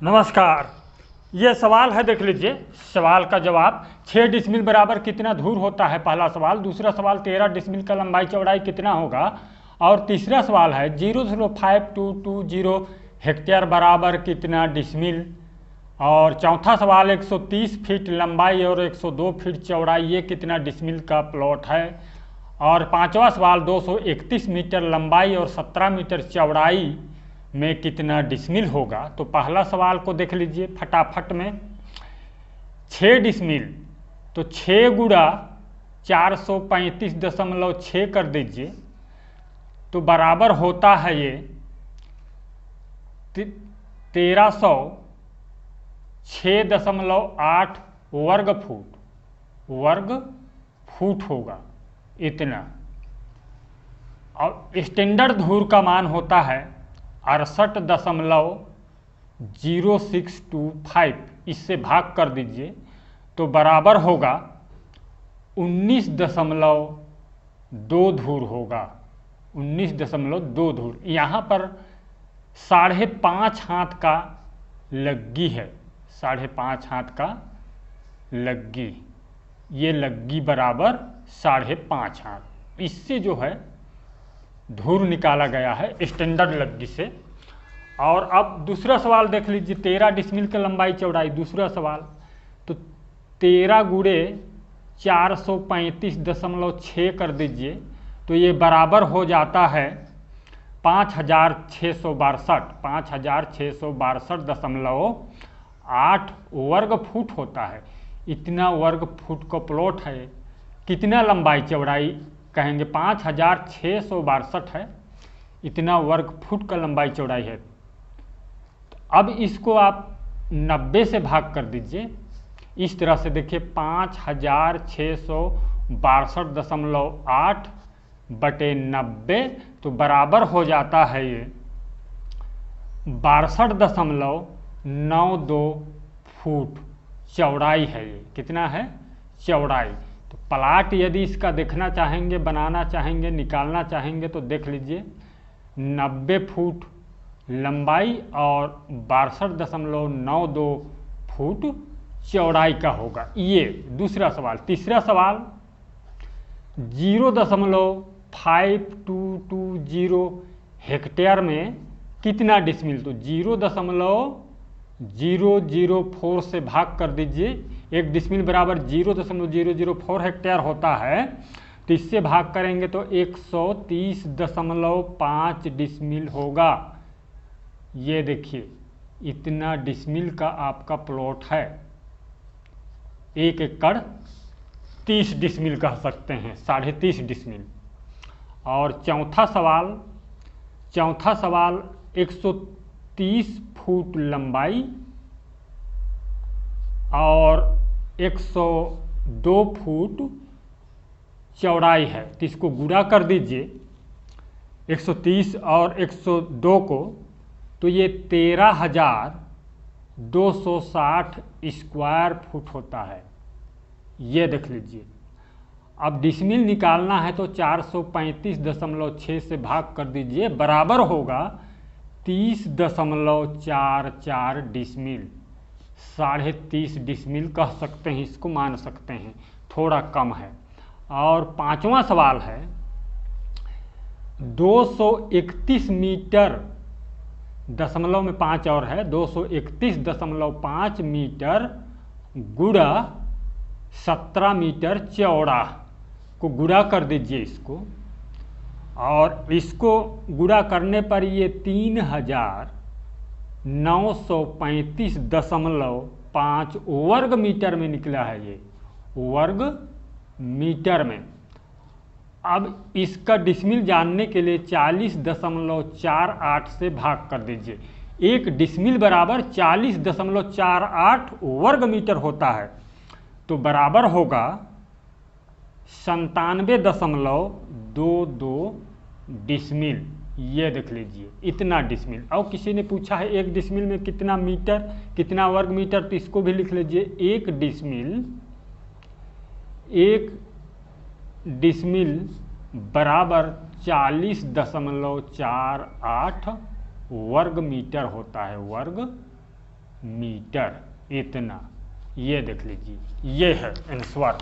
नमस्कार। ये सवाल है, देख लीजिए सवाल का जवाब। 6 डिसमिल बराबर कितना धूर होता है, पहला सवाल। दूसरा सवाल 13 डिसमिल का लंबाई चौड़ाई कितना होगा। और तीसरा सवाल है 0.5220 हेक्टेयर बराबर कितना डिसमिल। और चौथा सवाल 130 फीट लंबाई और 102 फीट चौड़ाई, ये कितना डिसमिल का प्लॉट है। और पांचवा सवाल 231 मीटर लंबाई और 17 मीटर चौड़ाई में कितना डिसमिल होगा। तो पहला सवाल को देख लीजिए फटाफट में। 6 डिसमिल, तो 6 गुणा 435.6 कर दीजिए, तो बराबर होता है ये 1306.8 वर्ग फुट होगा इतना। और स्टैंडर्ड धूर का मान होता है 68.0625। इससे भाग कर दीजिए तो बराबर होगा 19.2 धूर होगा। 19.2 धूर। यहाँ पर 5.5 हाथ का लग्गी है, 5.5 हाथ का लग्गी। ये लग्गी बराबर 5.5 हाथ। इससे जो है धूर निकाला गया है स्टैंडर्ड लग्गी से। और अब दूसरा सवाल देख लीजिए, 13 डिसमिल की लंबाई चौड़ाई। दूसरा सवाल तो 13 गुणे 435.6 कर दीजिए, तो ये बराबर हो जाता है 5662.8 वर्ग फुट होता है। इतना वर्ग फुट का प्लॉट है। कितना लंबाई चौड़ाई कहेंगे, 5662 है। इतना वर्ग फुट का लंबाई चौड़ाई है। तो अब इसको आप 90 से भाग कर दीजिए। इस तरह से देखिए 5662.8 बटे 90, तो बराबर हो जाता है ये 62.92 फुट चौड़ाई है। ये कितना है चौड़ाई। तो प्लाट यदि इसका देखना चाहेंगे, बनाना चाहेंगे, निकालना चाहेंगे, तो देख लीजिए 90 फुट लंबाई और 62.92 फुट चौड़ाई का होगा। ये दूसरा सवाल। तीसरा सवाल 0.522 हेक्टेयर में कितना डिसमिल। तो 0.004 से भाग कर दीजिए। एक डिसमिल बराबर 0.004 हेक्टेयर होता है। तो इससे भाग करेंगे तो 130.5 डिसमिल होगा। ये देखिए इतना डिसमिल का आपका प्लॉट है। 1 एकड़ 30 डिसमिल कह सकते हैं, 30.5 डिसमिल। और चौथा सवाल 130 फुट लंबाई और 102 फुट चौड़ाई है। तो इसको गुणा कर दीजिए 130 और 102 को, तो ये 13,260 स्क्वायर फुट होता है। ये देख लीजिए। अब डिसमिल निकालना है तो 435.6 से भाग कर दीजिए, बराबर होगा 30.44 डिसमिल। 30.5 डिसमिल कह सकते हैं, इसको मान सकते हैं, थोड़ा कम है। और पांचवा सवाल है 231 मीटर, दशमलव में 5 और है, 231.5 मीटर गुणा 17 मीटर चौड़ा को गुणा कर दीजिए इसको। और इसको गुणा करने पर ये 3,935.5 वर्ग मीटर में निकला है। ये वर्ग मीटर में। अब इसका डिसमिल जानने के लिए 40.48 से भाग कर दीजिए। एक डिसमिल बराबर 40.48 वर्ग मीटर होता है। तो बराबर होगा 97.22 डिसमिल। ये देख लीजिए इतना डिसमिल। और किसी ने पूछा है एक डिसमिल में कितना मीटर, कितना वर्ग मीटर, तो इसको भी लिख लीजिए। एक डिसमिल बराबर 40.48 वर्ग मीटर होता है, वर्ग मीटर, इतना। ये देख लीजिए, ये है आंसर।